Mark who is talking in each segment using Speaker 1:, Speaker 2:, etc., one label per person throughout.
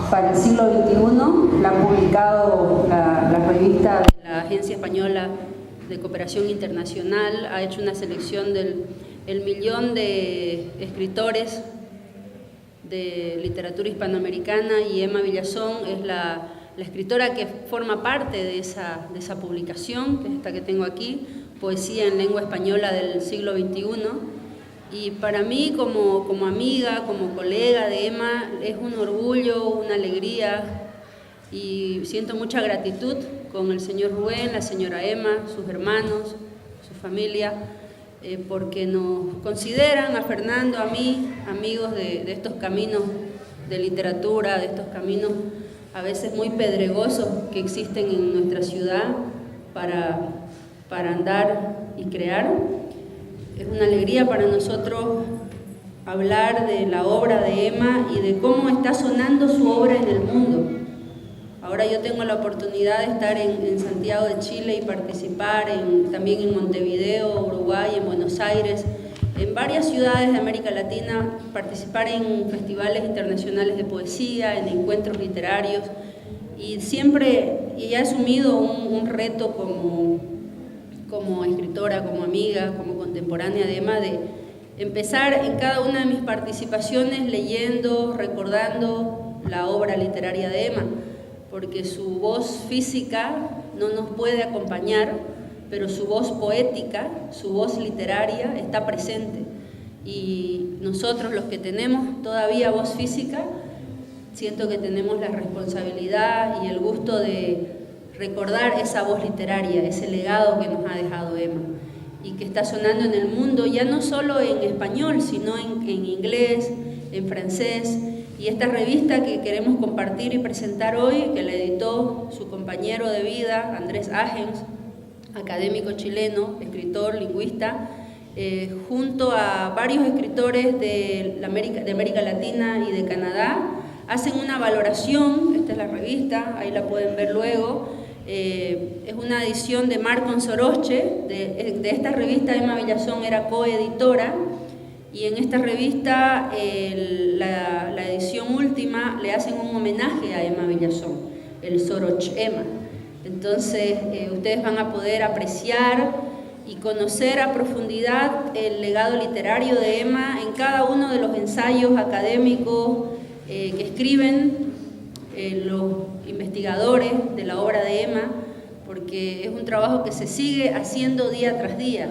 Speaker 1: para el siglo XXI, la ha publicado la revista de la Agencia Española de Cooperación Internacional, ha hecho una selección del millón de escritores de literatura hispanoamericana y Emma Villazón es la escritora que forma parte de esa publicación, que es esta que tengo aquí, Poesía en lengua española del siglo XXI. Y para mí, como amiga, como colega de Emma, es un orgullo, una alegría y siento mucha gratitud con el señor Rubén, la señora Emma, sus hermanos, su familia, porque nos consideran a Fernando, a mí, amigos de estos caminos de literatura, de estos caminos a veces muy pedregosos que existen en nuestra ciudad para andar y crear. Es una alegría para nosotros hablar de la obra de Emma y de cómo está sonando su obra en el mundo. Ahora yo tengo la oportunidad de estar en Santiago de Chile y participar también en Montevideo, Uruguay, en Buenos Aires, en varias ciudades de América Latina, participar en festivales internacionales de poesía, en encuentros literarios, y siempre he asumido un reto como escritora, como amiga, como contemporánea de Emma, de empezar en cada una de mis participaciones leyendo, recordando la obra literaria de Emma, porque su voz física no nos puede acompañar, pero su voz poética, su voz literaria está presente. Y nosotros, los que tenemos todavía voz física, siento que tenemos la responsabilidad y el gusto de recordar esa voz literaria, ese legado que nos ha dejado Emma y que está sonando en el mundo, ya no solo en español, sino en inglés, en francés. Y esta revista que queremos compartir y presentar hoy, que la editó su compañero de vida, Andrés Agens, académico chileno, escritor, lingüista, junto a varios escritores de América Latina y de Canadá, hacen una valoración. Esta es la revista, ahí la pueden ver luego. Es una edición de Marcon Soroche. De esta revista Emma Villazón era coeditora, y en esta revista la edición última le hacen un homenaje a Emma Villazón, el Soroche Emma. Entonces ustedes van a poder apreciar y conocer a profundidad el legado literario de Emma en cada uno de los ensayos académicos que escriben los investigadores de la obra de Emma, porque es un trabajo que se sigue haciendo día tras día.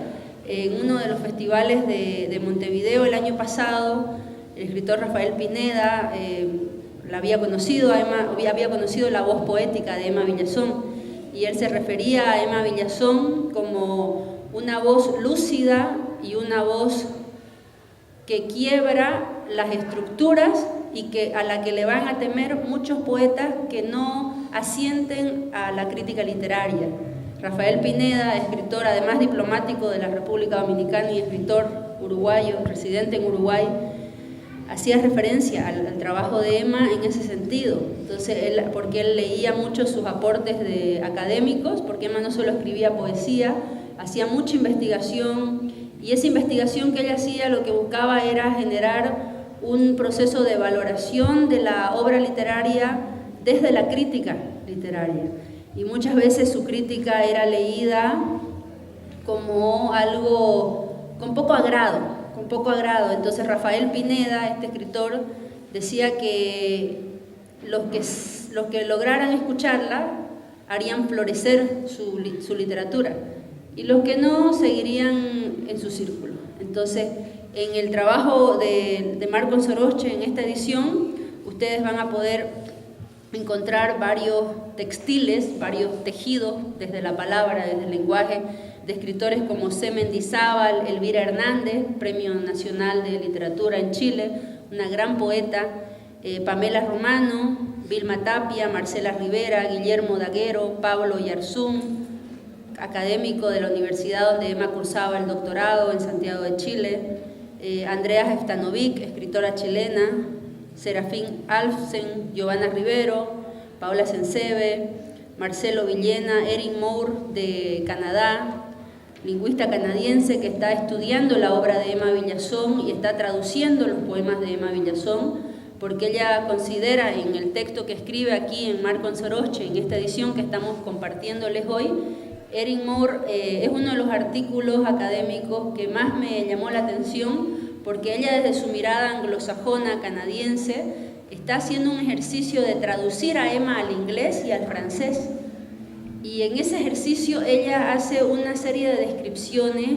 Speaker 1: En uno de los festivales de Montevideo el año pasado, el escritor Rafael Pineda había conocido la voz poética de Emma Villazón, y él se refería a Emma Villazón como una voz lúcida y una voz que quiebra las estructuras y a la que le van a temer muchos poetas que no asienten a la crítica literaria. Rafael Pineda, escritor, además diplomático de la República Dominicana y escritor uruguayo, residente en Uruguay, hacía referencia al trabajo de Emma en ese sentido. Entonces, porque él leía mucho sus aportes académicos, porque Emma no solo escribía poesía, hacía mucha investigación, y esa investigación que ella hacía lo que buscaba era generar un proceso de valoración de la obra literaria desde la crítica literaria. Y muchas veces su crítica era leída como algo con poco agrado. Entonces Rafael Pineda, este escritor, decía que los que lograran escucharla harían florecer su literatura, y los que no seguirían en su círculo. Entonces, en el trabajo de Marcon Soroche, en esta edición, ustedes van a poder encontrar varios textiles, varios tejidos, desde la palabra, desde el lenguaje, de escritores como C. Mendizábal, Elvira Hernández, Premio Nacional de Literatura en Chile, una gran poeta, Pamela Romano, Vilma Tapia, Marcela Rivera, Guillermo Daguero, Pablo Yarzún, académico de la universidad donde Emma cursaba el doctorado en Santiago de Chile, Andrea Jeftanovic, escritora chilena, Serafín Alfsen, Giovanna Rivero, Paula Sencebe, Marcelo Villena, Erin Moore de Canadá, lingüista canadiense que está estudiando la obra de Emma Villazón y está traduciendo los poemas de Emma Villazón porque ella considera en el texto que escribe aquí en Marco Soroche, en esta edición que estamos compartiéndoles hoy, Erin Moore es uno de los artículos académicos que más me llamó la atención, porque ella desde su mirada anglosajona canadiense está haciendo un ejercicio de traducir a Emma al inglés y al francés. Y en ese ejercicio ella hace una serie de descripciones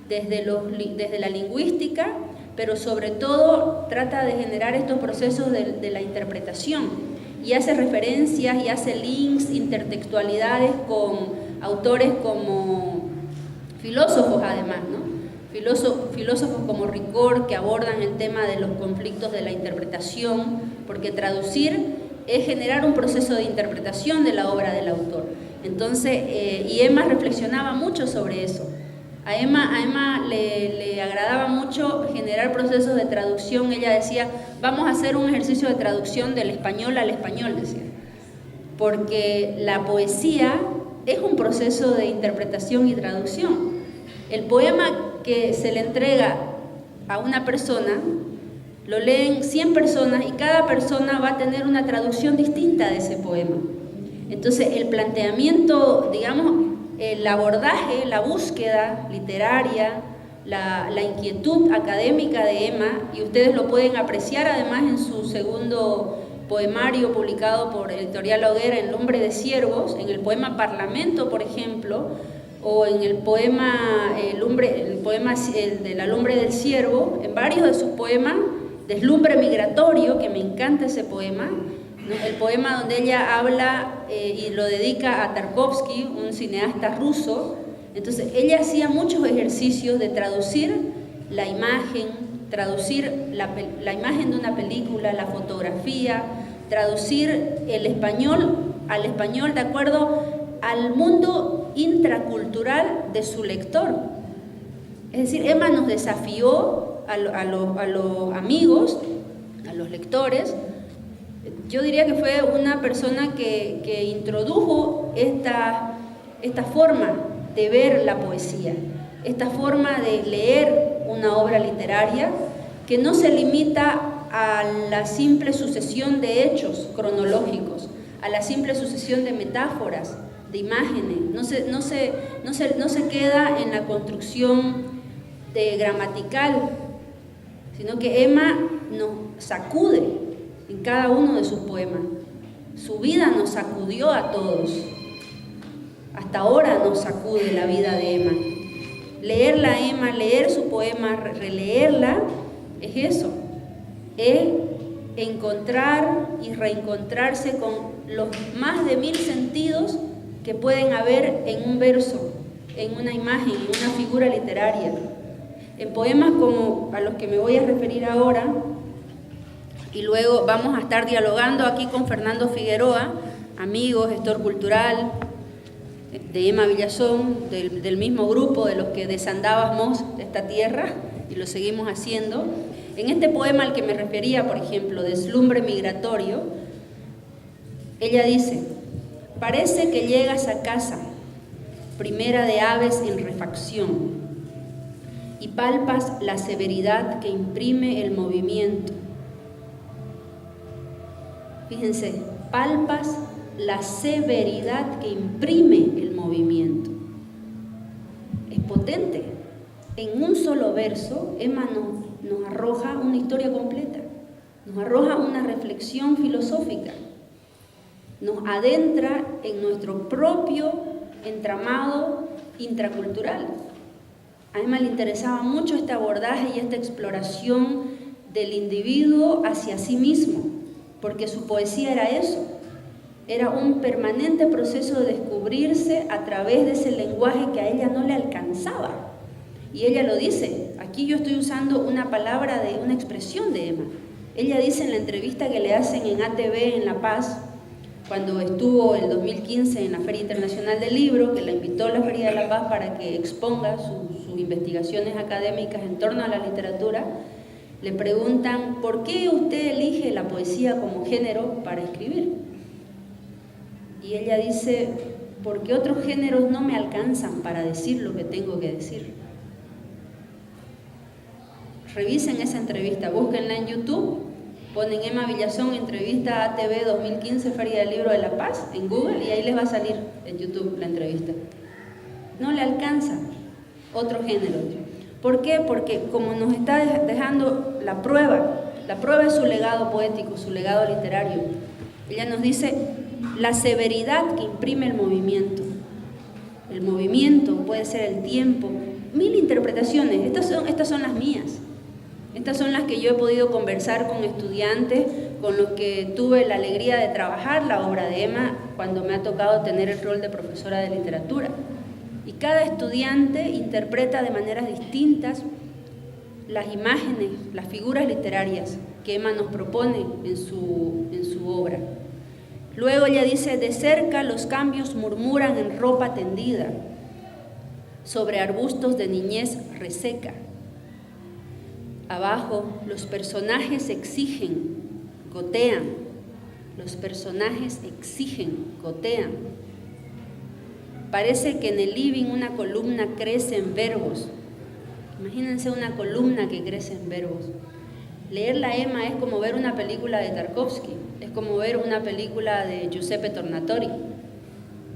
Speaker 1: desde la lingüística, pero sobre todo trata de generar estos procesos de la interpretación, y hace referencias y hace links, intertextualidades con autores como filósofos además, ¿no? Filósofos como Ricord, que abordan el tema de los conflictos de la interpretación, porque traducir es generar un proceso de interpretación de la obra del autor. Entonces, y Emma reflexionaba mucho sobre eso. A Emma le agradaba mucho generar procesos de traducción. Ella decía, vamos a hacer un ejercicio de traducción del español al español, decía, porque la poesía es un proceso de interpretación y traducción. El poema que se le entrega a una persona, lo leen 100 personas y cada persona va a tener una traducción distinta de ese poema. Entonces, el planteamiento, digamos, el abordaje, la búsqueda literaria, la inquietud académica de Emma, y ustedes lo pueden apreciar además en su segundo poemario publicado por Editorial La Hoguera, El Lumbre de Ciervos, en el poema Parlamento, por ejemplo, o en el poema de La Lumbre del Ciervo, en varios de sus poemas, Deslumbre Migratorio, que me encanta ese poema, ¿no? El poema donde ella habla y lo dedica a Tarkovsky, un cineasta ruso. Entonces ella hacía muchos ejercicios de traducir la imagen, traducir la imagen de una película, la fotografía, traducir el español al español de acuerdo al mundo intracultural de su lector. Es decir, Emma nos desafió a los amigos, a los lectores. Yo diría que fue una persona que introdujo esta forma de ver la poesía, esta forma de leer una obra literaria que no se limita a la simple sucesión de hechos cronológicos, a la simple sucesión de metáforas, de imágenes, no se queda en la construcción gramatical, sino que Emma nos sacude en cada uno de sus poemas. Su vida nos sacudió a todos. Hasta ahora nos sacude la vida de Emma. Leerla a Emma, leer su poema, releerla, es eso. Es encontrar y reencontrarse con los más de 1000 sentidos que pueden haber en un verso, en una imagen, en una figura literaria. En poemas como a los que me voy a referir ahora, y luego vamos a estar dialogando aquí con Fernando Figueroa, amigo, gestor cultural, de Emma Villazón, del mismo grupo de los que desandábamos esta tierra y lo seguimos haciendo. En este poema al que me refería, por ejemplo, Deslumbre Migratorio, ella dice: parece que llegas a casa, primera de aves en refacción, y palpas la severidad que imprime el movimiento. Fíjense, palpas la severidad que imprime el movimiento. Es potente. En un solo verso, Emma nos arroja una historia completa, nos arroja una reflexión filosófica, nos adentra en nuestro propio entramado intracultural. A Emma le interesaba mucho este abordaje y esta exploración del individuo hacia sí mismo, porque su poesía era eso, era un permanente proceso de descubrirse a través de ese lenguaje que a ella no le alcanzaba. Y ella lo dice, aquí yo estoy usando una palabra de una expresión de Emma. Ella dice en la entrevista que le hacen en ATV en La Paz, cuando estuvo el 2015 en la Feria Internacional del Libro, que la invitó a la Feria de La Paz para que exponga sus investigaciones académicas en torno a la literatura, le preguntan, ¿por qué usted elige la poesía como género para escribir? Y ella dice, porque otros géneros no me alcanzan para decir lo que tengo que decir. Revisen esa entrevista, búsquenla en YouTube Ponen Emma Villazón, entrevista ATV 2015, Feria del Libro de la Paz, en Google, y ahí les va a salir en YouTube la entrevista. No le alcanza otro género. ¿Por qué? Porque como nos está dejando la prueba es su legado poético, su legado literario. Ella nos dice la severidad que imprime el movimiento. El movimiento puede ser el tiempo, 1000 interpretaciones, estas son las mías. Estas son las que yo he podido conversar con estudiantes, con los que tuve la alegría de trabajar la obra de Emma cuando me ha tocado tener el rol de profesora de literatura. Y cada estudiante interpreta de maneras distintas las imágenes, las figuras literarias que Emma nos propone en su obra. Luego ella dice, de cerca los cambios murmuran en ropa tendida, sobre arbustos de niñez reseca. Abajo los personajes exigen, gotean. Los personajes exigen, gotean. Parece que en el living una columna crece en verbos. Imagínense una columna que crece en verbos. Leer la Emma es como ver una película de Tarkovsky, es como ver una película de Giuseppe Tornatore,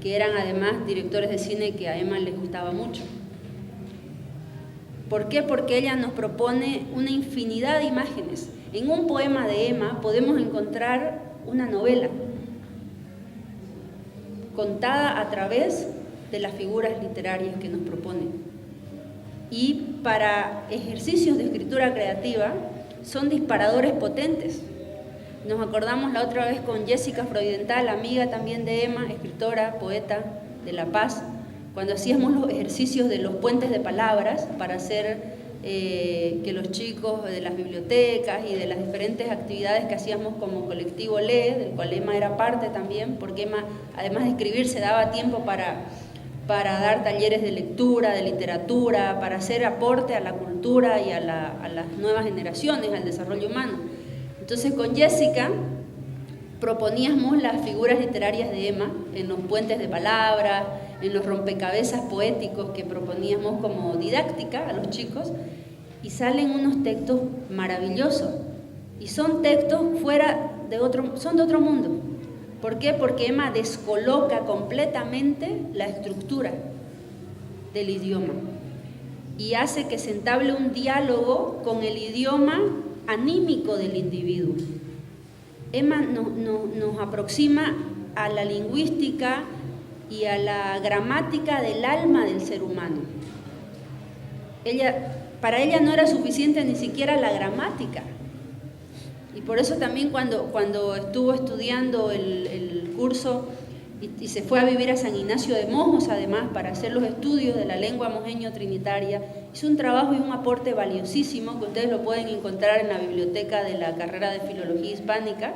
Speaker 1: que eran además directores de cine que a Emma les gustaba mucho. ¿Por qué? Porque ella nos propone una infinidad de imágenes. En un poema de Emma podemos encontrar una novela contada a través de las figuras literarias que nos propone. Y para ejercicios de escritura creativa son disparadores potentes. Nos acordamos la otra vez con Jessica Freudenthal, amiga también de Emma, escritora, poeta de La Paz, cuando hacíamos los ejercicios de los puentes de palabras para hacer que los chicos de las bibliotecas y de las diferentes actividades que hacíamos como colectivo LEE, del cual Emma era parte también, porque Emma, además de escribir, se daba tiempo para dar talleres de lectura, de literatura, para hacer aporte a la cultura y a las nuevas generaciones, al desarrollo humano. Entonces con Jessica proponíamos las figuras literarias de Emma en los puentes de palabras, en los rompecabezas poéticos que proponíamos como didáctica a los chicos, y salen unos textos maravillosos, y son textos son de otro mundo. ¿Por qué? Porque Emma descoloca completamente la estructura del idioma y hace que se entable un diálogo con el idioma anímico del individuo. Emma nos aproxima a la lingüística y a la gramática del alma del ser humano. Para ella no era suficiente ni siquiera la gramática. Y por eso también cuando estuvo estudiando el curso y se fue a vivir a San Ignacio de Mojos, además, para hacer los estudios de la lengua mojeño-trinitaria, hizo un trabajo y un aporte valiosísimo que ustedes lo pueden encontrar en la biblioteca de la carrera de Filología Hispánica.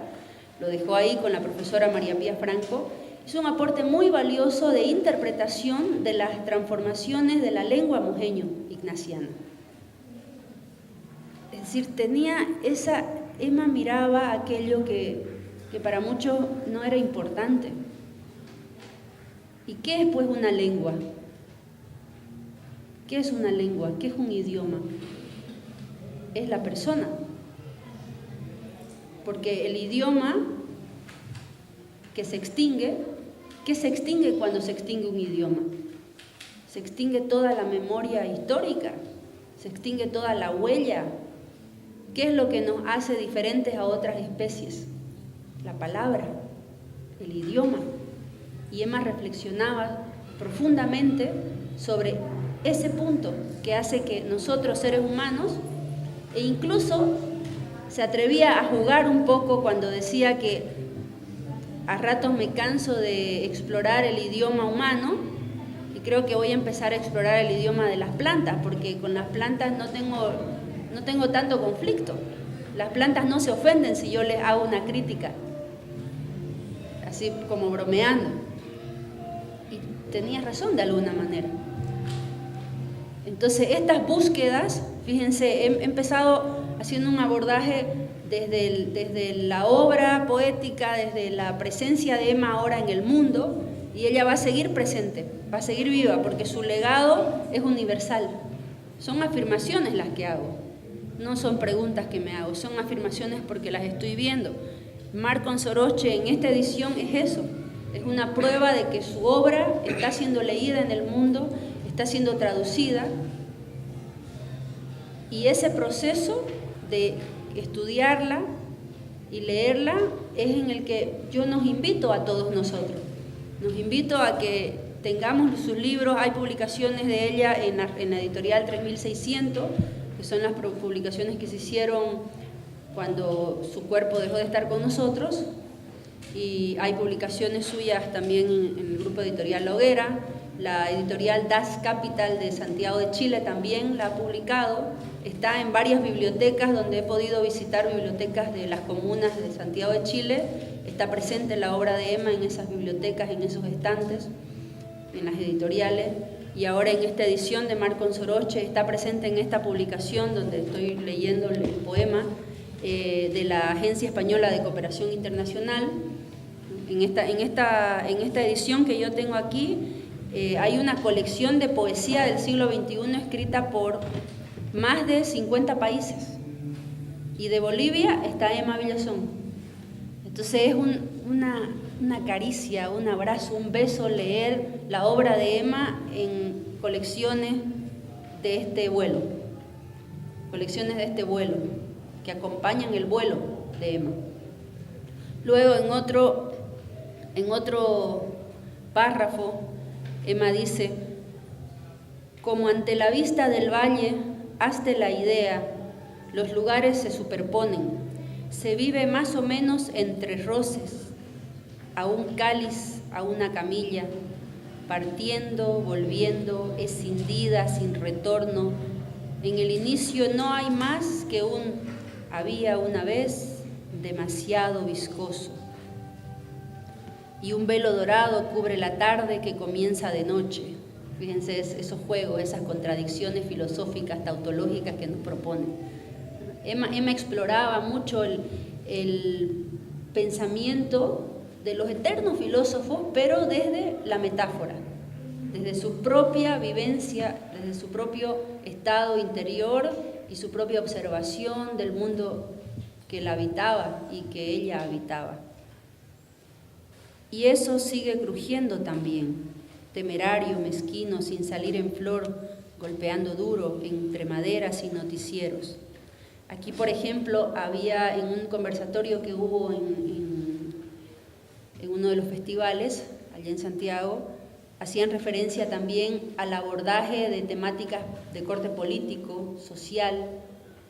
Speaker 1: Lo dejó ahí con la profesora María Pía Franco. Hizo un aporte muy valioso de interpretación de las transformaciones de la lengua mojeño-ignaciana. Es decir, Emma miraba aquello que para muchos no era importante. ¿Y qué es pues una lengua? ¿Qué es una lengua? ¿Qué es un idioma? Es la persona. Porque el idioma que se extingue, ¿qué se extingue cuando se extingue un idioma? Se extingue toda la memoria histórica, se extingue toda la huella. ¿Qué es lo que nos hace diferentes a otras especies? La palabra, el idioma. Y Emma reflexionaba profundamente sobre ese punto que hace que nosotros, seres humanos, e incluso se atrevía a jugar un poco cuando decía que a ratos me canso de explorar el idioma humano y creo que voy a empezar a explorar el idioma de las plantas, porque con las plantas no tengo tanto conflicto. Las plantas no se ofenden si yo les hago una crítica, así como bromeando. Y tenía razón de alguna manera. Entonces estas búsquedas, fíjense, he empezado haciendo un abordaje desde la obra poética, desde la presencia de Emma ahora en el mundo, y ella va a seguir presente, va a seguir viva, porque su legado es universal. Son afirmaciones las que hago. no son preguntas que me hago, son afirmaciones porque las estoy viendo. Marcon Soroche en esta edición es eso, es una prueba de que su obra está siendo leída en el mundo, está siendo traducida, y ese proceso de estudiarla y leerla es en el que yo nos invito a todos nosotros. Nos invito a que tengamos sus libros, hay publicaciones de ella en la editorial 3600, que son las publicaciones que se hicieron cuando su cuerpo dejó de estar con nosotros, y hay publicaciones suyas también en el grupo editorial La Hoguera. La editorial Das Capital de Santiago de Chile también la ha publicado. Está en varias bibliotecas donde he podido visitar, bibliotecas de las comunas de Santiago de Chile. Está presente la obra de Emma en esas bibliotecas, en esos estantes, en las editoriales. Y ahora en esta edición de Marcon Soroche está presente en esta publicación donde estoy leyendo el poema de la Agencia Española de Cooperación Internacional. En esta edición que yo tengo aquí hay una colección de poesía del siglo XXI escrita por más de 50 países. Y de Bolivia está Emma Villazón. Entonces es una caricia, un abrazo, un beso leer la obra de Emma en colecciones de este vuelo. Colecciones de este vuelo, que acompañan el vuelo de Emma. Luego en otro párrafo, Emma dice: como ante la vista del valle, hazte la idea, los lugares se superponen, se vive más o menos entre roces, a un cáliz, a una camilla, partiendo, volviendo, escindida, sin retorno. En el inicio no hay más que había una vez, demasiado viscoso. Y un velo dorado cubre la tarde que comienza de noche. Fíjense esos juegos, esas contradicciones filosóficas, tautológicas que nos proponen. Emma exploraba mucho el pensamiento de los eternos filósofos, pero desde la metáfora, desde su propia vivencia, desde su propio estado interior y su propia observación del mundo que la habitaba y que ella habitaba. Y eso sigue crujiendo también, temerario, mezquino, sin salir en flor, golpeando duro entre maderas y noticieros. Aquí, por ejemplo, había en un conversatorio que hubo en uno de los festivales, allá en Santiago, hacían referencia también al abordaje de temáticas de corte político, social,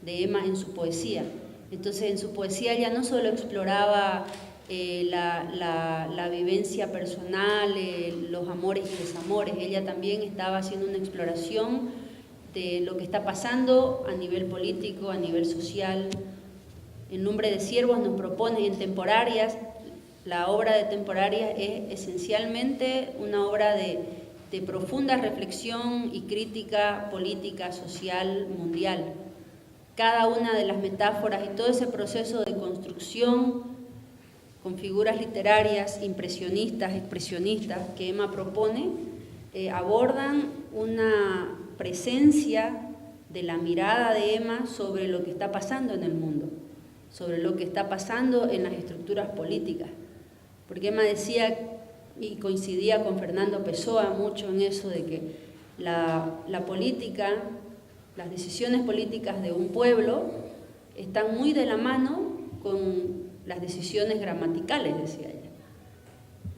Speaker 1: de Emma en su poesía. Entonces, en su poesía ella no solo exploraba la vivencia personal, los amores y desamores, ella también estaba haciendo una exploración de lo que está pasando a nivel político, a nivel social. En Lumbre de Ciervos nos propone en Temporarias, la obra de Temporarias es esencialmente una obra de profunda reflexión y crítica política, social, mundial. Cada una de las metáforas y todo ese proceso de construcción con figuras literarias, impresionistas, expresionistas, que Emma propone, abordan una presencia de la mirada de Emma sobre lo que está pasando en el mundo, sobre lo que está pasando en las estructuras políticas. Porque Emma decía, y coincidía con Fernando Pessoa mucho en eso, de que la política, las decisiones políticas de un pueblo están muy de la mano con las decisiones gramaticales, decía ella.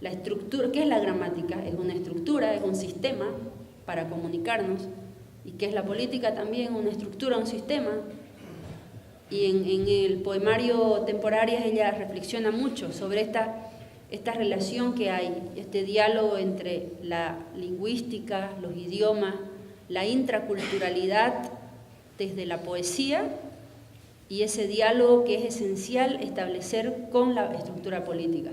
Speaker 1: La estructura, ¿qué es la gramática? Es una estructura, es un sistema para comunicarnos. ¿Y qué es la política? También una estructura, un sistema. Y en el poemario Temporarias ella reflexiona mucho sobre esta relación que hay, este diálogo entre la lingüística, los idiomas, la intraculturalidad desde la poesía, y ese diálogo que es esencial establecer con la estructura política.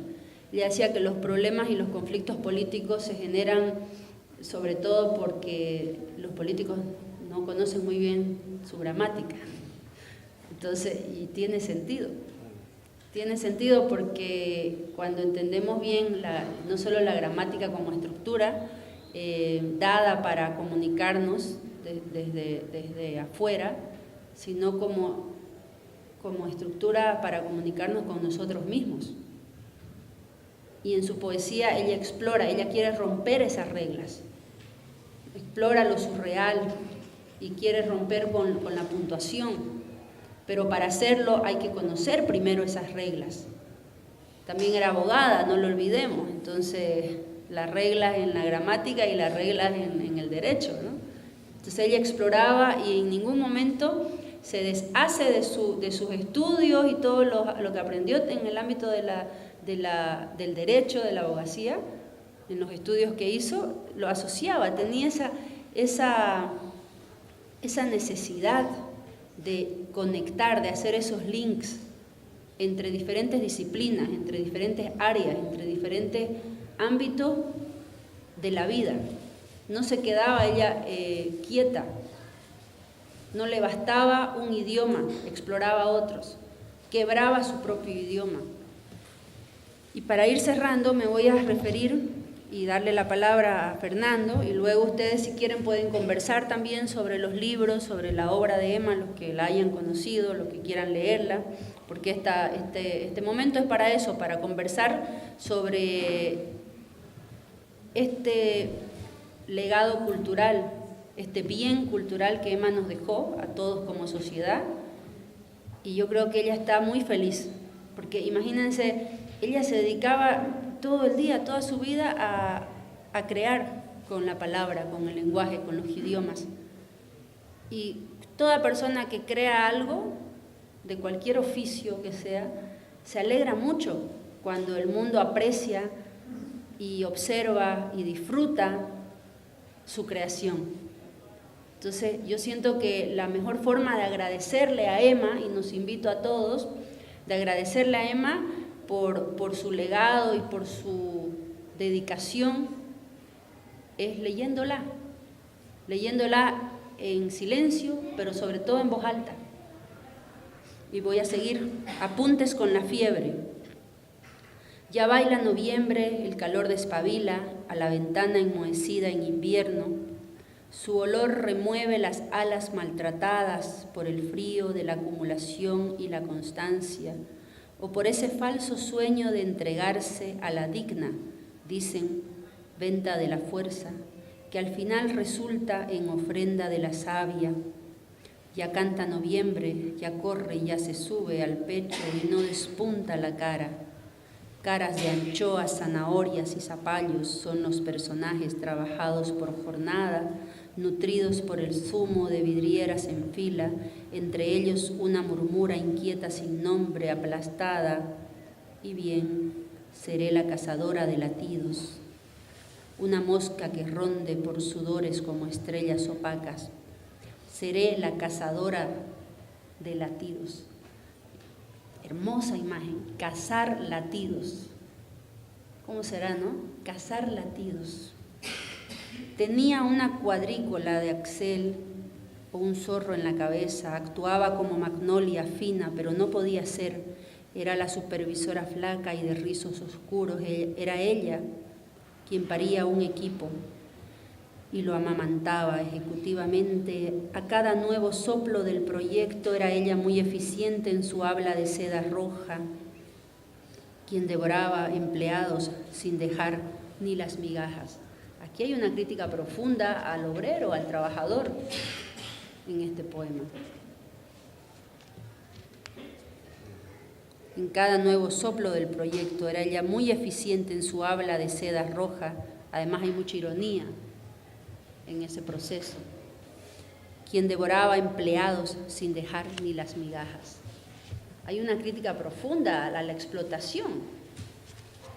Speaker 1: Ella decía que los problemas y los conflictos políticos se generan sobre todo porque los políticos no conocen muy bien su gramática. Entonces, y tiene sentido. Tiene sentido porque cuando entendemos bien no solo la gramática como estructura dada para comunicarnos desde afuera, sino como estructura para comunicarnos con nosotros mismos. Y en su poesía ella explora, ella quiere romper esas reglas, explora lo surreal y quiere romper con la puntuación, pero para hacerlo hay que conocer primero esas reglas. También era abogada, no lo olvidemos, entonces las reglas en la gramática y las reglas en el derecho, ¿no? Entonces ella exploraba y en ningún momento se deshace de sus estudios y todo lo que aprendió en el ámbito del derecho, de la abogacía, en los estudios que hizo, lo asociaba, tenía esa necesidad de conectar, de hacer esos links entre diferentes disciplinas, entre diferentes áreas, entre diferentes ámbitos de la vida. No se quedaba ella quieta, no le bastaba un idioma, exploraba otros, quebraba su propio idioma. Y para ir cerrando me voy a referir y darle la palabra a Fernando, y luego ustedes si quieren pueden conversar también sobre los libros, sobre la obra de Emma, los que la hayan conocido, los que quieran leerla, porque este momento es para eso, para conversar sobre este legado cultural, este bien cultural que Emma nos dejó a todos como sociedad. Y yo creo que ella está muy feliz, porque imagínense, ella se dedicaba todo el día, toda su vida a crear con la palabra, con el lenguaje, con los idiomas. Y toda persona que crea algo, de cualquier oficio que sea, se alegra mucho cuando el mundo aprecia y observa y disfruta su creación. Entonces yo siento que la mejor forma de agradecerle a Emma, y nos invito a todos, de agradecerle a Emma por su legado y por su dedicación, es leyéndola en silencio, pero sobre todo en voz alta. Y voy a seguir. Apuntes con la fiebre. Ya baila noviembre, el calor despabila a la ventana enmohecida en invierno. Su olor remueve las alas maltratadas por el frío de la acumulación y la constancia, o por ese falso sueño de entregarse a la digna, dicen, venta de la fuerza, que al final resulta en ofrenda de la savia. Ya canta noviembre, ya corre y ya se sube al pecho y no despunta la cara. Caras de anchoas, zanahorias y zapallos son los personajes trabajados por jornada, nutridos por el zumo de vidrieras en fila, entre ellos una murmura inquieta sin nombre, aplastada, y bien, seré la cazadora de latidos, una mosca que ronde por sudores como estrellas opacas, seré la cazadora de latidos. Hermosa imagen, cazar latidos. ¿Cómo será, no? Cazar latidos. Tenía una cuadrícula de axel o un zorro en la cabeza, actuaba como magnolia fina, pero no podía ser. Era la supervisora flaca y de rizos oscuros, era ella quien paría un equipo y lo amamantaba ejecutivamente. A cada nuevo soplo del proyecto era ella muy eficiente en su habla de seda roja, quien devoraba empleados sin dejar ni las migajas. Aquí hay una crítica profunda al obrero, al trabajador, en este poema. En cada nuevo soplo del proyecto era ella muy eficiente en su habla de seda roja. Además hay mucha ironía en ese proceso. Quien devoraba empleados sin dejar ni las migajas. Hay una crítica profunda a la explotación.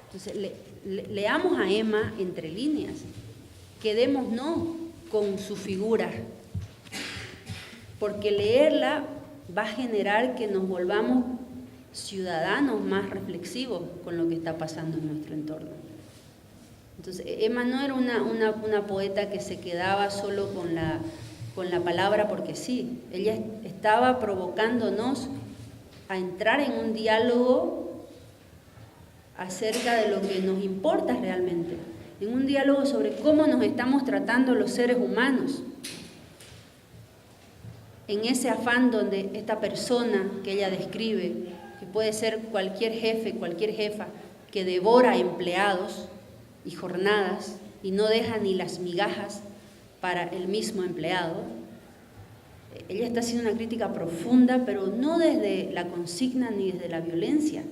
Speaker 1: Entonces, leamos a Emma entre líneas. Quedémonos con su figura, porque leerla va a generar que nos volvamos ciudadanos más reflexivos con lo que está pasando en nuestro entorno. Entonces, Emma no era una poeta que se quedaba solo con la palabra porque sí. Ella estaba provocándonos a entrar en un diálogo acerca de lo que nos importa realmente, en un diálogo sobre cómo nos estamos tratando los seres humanos. en ese afán donde esta persona que ella describe, que puede ser cualquier jefe, cualquier jefa, que devora empleados y jornadas y no deja ni las migajas para el mismo empleado, ella está haciendo una crítica profunda, pero no desde la consigna ni desde la violencia.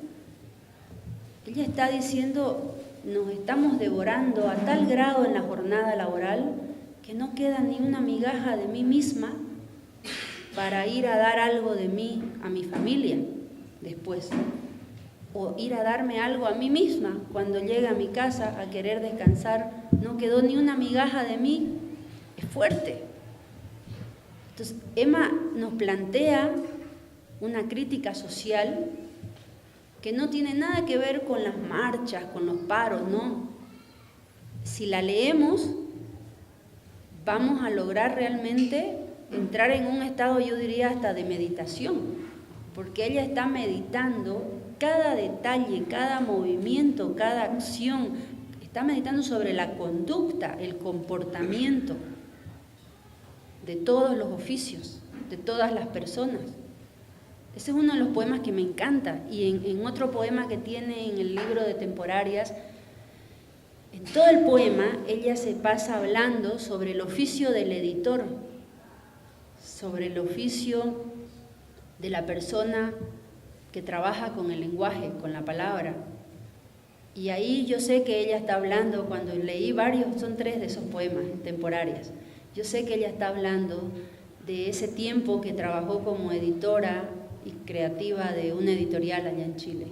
Speaker 1: Ella está diciendo, nos estamos devorando a tal grado en la jornada laboral que no queda ni una migaja de mí misma para ir a dar algo de mí a mi familia después, o ir a darme algo a mí misma cuando llegue a mi casa a querer descansar. No quedó ni una migaja de mí. Es fuerte. Entonces, Emma nos plantea una crítica social que no tiene nada que ver con las marchas, con los paros, no. Si la leemos, vamos a lograr realmente entrar en un estado, yo diría, hasta de meditación, porque ella está meditando cada detalle, cada movimiento, cada acción, está meditando sobre la conducta, el comportamiento de todos los oficios, de todas las personas. Ese es uno de los poemas que me encanta. Y en otro poema que tiene en el libro de Temporarias, en todo el poema ella se pasa hablando sobre el oficio del editor, sobre el oficio de la persona que trabaja con el lenguaje, con la palabra. Y ahí yo sé que ella está hablando, cuando leí varios, son 3 de esos poemas en Temporarias, yo sé que ella está hablando de ese tiempo que trabajó como editora y creativa de una editorial allá en Chile.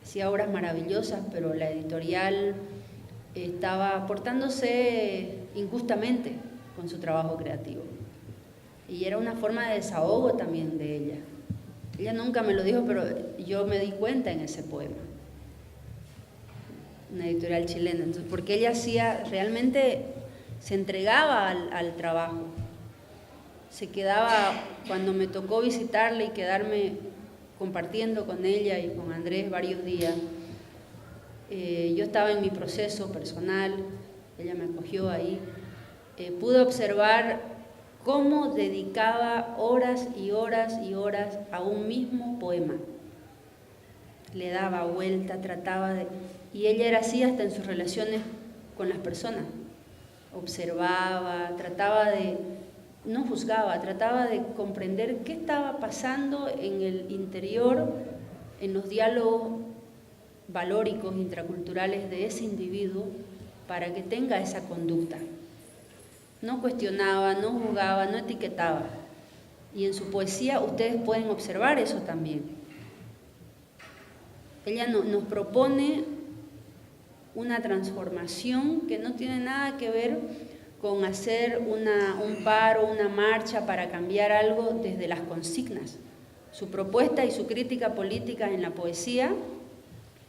Speaker 1: Hacía obras maravillosas, pero la editorial estaba portándose injustamente con su trabajo creativo. Y era una forma de desahogo también de ella. Ella nunca me lo dijo, pero yo me di cuenta en ese poema. Una editorial chilena. Entonces, porque ella hacía, realmente se entregaba al trabajo. Se quedaba, cuando me tocó visitarla y quedarme compartiendo con ella y con Andrés varios días, yo estaba en mi proceso personal, ella me acogió ahí, pude observar cómo dedicaba horas y horas y horas a un mismo poema. Le daba vuelta, trataba de... Y ella era así hasta en sus relaciones con las personas. Observaba, trataba de... no juzgaba, trataba de comprender qué estaba pasando en el interior, en los diálogos valóricos, intraculturales de ese individuo, para que tenga esa conducta. No cuestionaba, no juzgaba, no etiquetaba. Y en su poesía ustedes pueden observar eso también. Ella nos propone una transformación que no tiene nada que ver con hacer un paro, una marcha para cambiar algo desde las consignas. Su propuesta y su crítica política en la poesía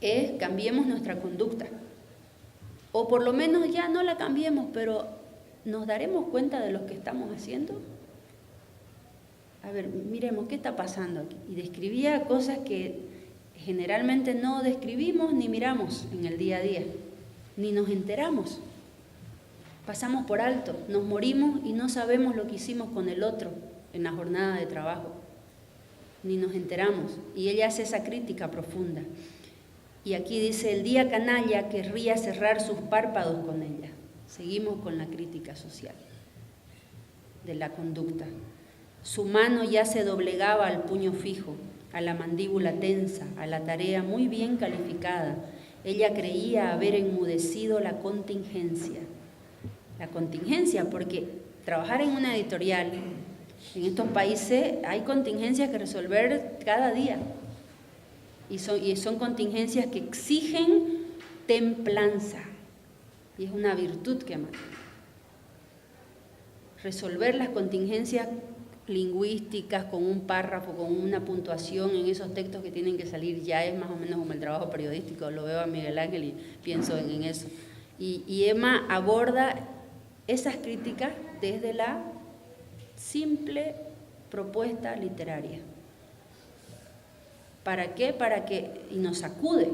Speaker 1: es: cambiemos nuestra conducta. O por lo menos ya no la cambiemos, pero ¿nos daremos cuenta de lo que estamos haciendo? A ver, miremos qué está pasando aquí. Y describía cosas que generalmente no describimos ni miramos en el día a día, ni nos enteramos. Pasamos por alto, nos morimos y no sabemos lo que hicimos con el otro en la jornada de trabajo, ni nos enteramos. Y ella hace esa crítica profunda. Y aquí dice: el día canalla querría cerrar sus párpados con ella. Seguimos con la crítica social de la conducta. Su mano ya se doblegaba al puño fijo, a la mandíbula tensa, a la tarea muy bien calificada. Ella creía haber enmudecido la contingencia. La contingencia, porque trabajar en una editorial, en estos países hay contingencias que resolver cada día. Y son contingencias que exigen templanza. Y es una virtud que amar. Resolver las contingencias lingüísticas con un párrafo, con una puntuación en esos textos que tienen que salir, ya es más o menos como el trabajo periodístico. Lo veo a Miguel Ángel y pienso en eso. Y Emma aborda esas críticas desde la simple propuesta literaria. ¿Para qué? Y nos sacude,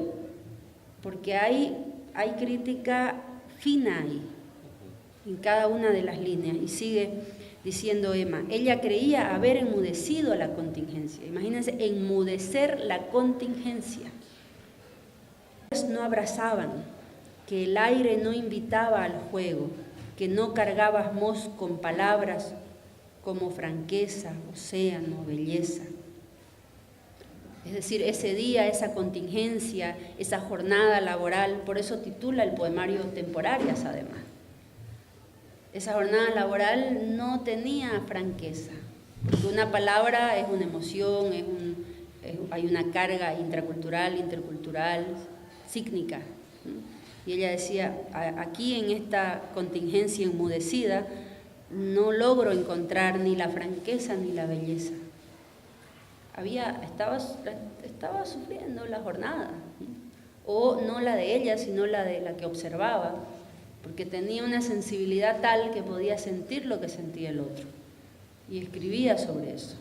Speaker 1: porque hay crítica fina ahí, en cada una de las líneas. Y sigue diciendo Emma, ella creía haber enmudecido la contingencia. Imagínense, enmudecer la contingencia. No abrazaban, que el aire no invitaba al juego, que no cargábamos con palabras como franqueza, océano, belleza. Es decir, ese día, esa contingencia, esa jornada laboral, por eso titula el poemario Temporarias además. Esa jornada laboral no tenía franqueza, porque una palabra es una emoción, hay una carga intracultural, intercultural, sígnica. Y ella decía, aquí en esta contingencia enmudecida no logro encontrar ni la franqueza ni la belleza. Estaba sufriendo la jornada, o no la de ella, sino la de la que observaba, porque tenía una sensibilidad tal que podía sentir lo que sentía el otro, y escribía sobre eso.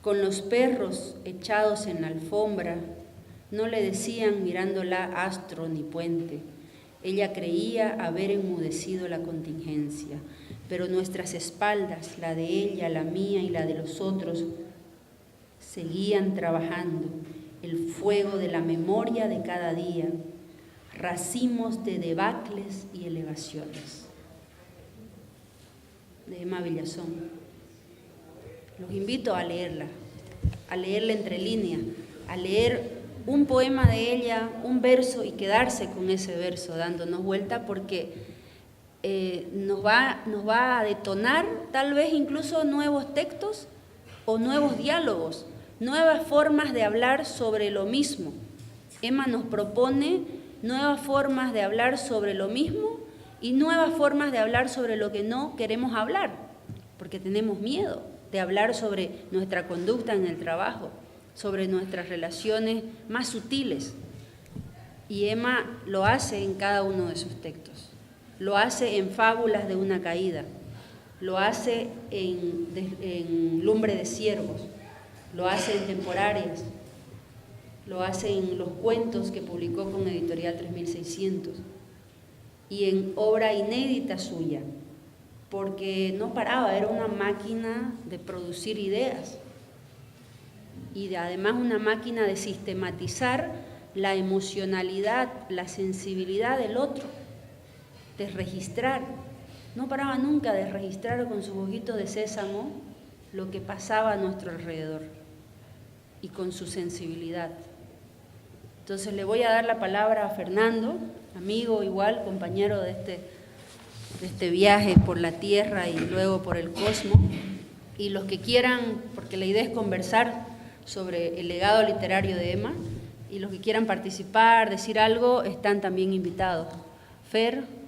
Speaker 1: Con los perros echados en la alfombra, no le decían mirándola astro ni puente. Ella creía haber enmudecido la contingencia, pero nuestras espaldas, la de ella, la mía y la de los otros, seguían trabajando el fuego de la memoria de cada día, racimos de debacles y elevaciones. De Emma Villazón. Los invito a leerla entre líneas, a leer un poema de ella, un verso, y quedarse con ese verso dándonos vuelta, porque nos va a detonar tal vez incluso nuevos textos o nuevos diálogos, nuevas formas de hablar sobre lo mismo. Emma nos propone nuevas formas de hablar sobre lo mismo y nuevas formas de hablar sobre lo que no queremos hablar, porque tenemos miedo de hablar sobre nuestra conducta en el trabajo, sobre nuestras relaciones más sutiles. Y Emma lo hace en cada uno de sus textos. Lo hace en Fábulas de una caída, lo hace en Lumbre de ciervos, lo hace en Temporarias, lo hace en los cuentos que publicó con Editorial 3600 y en obra inédita suya, porque no paraba, era una máquina de producir ideas y además una máquina de sistematizar la emocionalidad, la sensibilidad del otro, de registrar. No paraba nunca de registrar con sus ojitos de sésamo lo que pasaba a nuestro alrededor y con su sensibilidad. Entonces le voy a dar la palabra a Fernando, amigo igual, compañero de este viaje por la Tierra y luego por el cosmos, y los que quieran, porque la idea es conversar sobre el legado literario de Emma, y los que quieran participar, decir algo, están también invitados. Fer.